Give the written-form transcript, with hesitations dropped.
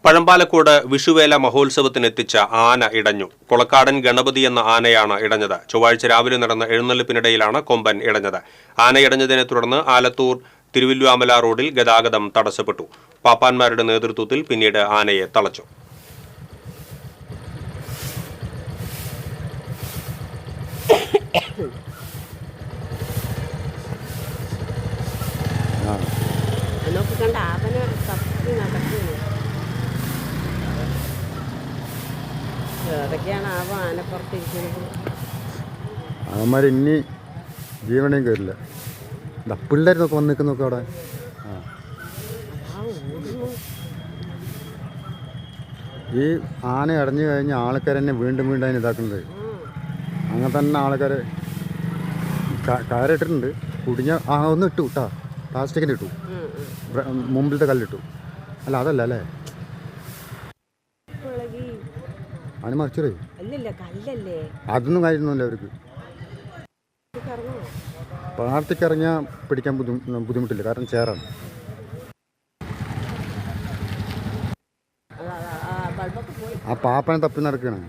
പഴമ്പാലക്കോട് വിഷുവേല മഹോത്സവത്തിനെത്തിച്ച ആന ഇടഞ്ഞു. കൊളക്കാടൻ ഗണപതി എന്ന ആനയാണ് ഇടഞ്ഞത്. ചൊവ്വാഴ്ച രാവിലെ നടന്ന എഴുന്നള്ളിപ്പിനിടയിലാണ് കൊമ്പൻ ഇടഞ്ഞത്. ആന ഇടഞ്ഞതിനെ തുടർന്ന് ആലത്തൂർ തിരുവല്ലുവാമല റോഡിൽ ഗതാഗതം തടസ്സപ്പെട്ടു. പാപ്പാന്മാരുടെ നേതൃത്വത്തിൽ പിന്നീട് ആനയെ തളച്ചു. അവന്മാർ ഇനി ജീവനെയും കയറില്ല. പിള്ളേരൊക്കെ വന്ന് നിൽക്കുന്നൊക്കെ അവിടെ. ഈ ആന അടഞ്ഞു കഴിഞ്ഞ ആൾക്കാർ തന്നെ വീണ്ടും വീണ്ടും അതിന് ഇതാക്കുന്നത്. അങ്ങനെ തന്നെ ആൾക്കാർ കയറിട്ടിട്ടുണ്ട്. കുടിഞ്ഞ ഒന്ന് ഇട്ടു കേട്ടോ, പ്ലാസ്റ്റിക്കിൻ്റെ ഇട്ടു, മുമ്പിലത്തെ കല്ലിട്ടു. അല്ല അതല്ല അല്ലേ, അതിന് മറിച്ചേ അതൊന്നും കാര്യമൊന്നുമില്ല അവർക്ക്. പാർട്ടിക്കിറങ്ങിയാൽ പിടിക്കാൻ ബുദ്ധിമുട്ടില്ല, കാരണം ചേറാണ്. ആ പാപ്പനെ തപ്പി നടക്കുകയാണ്.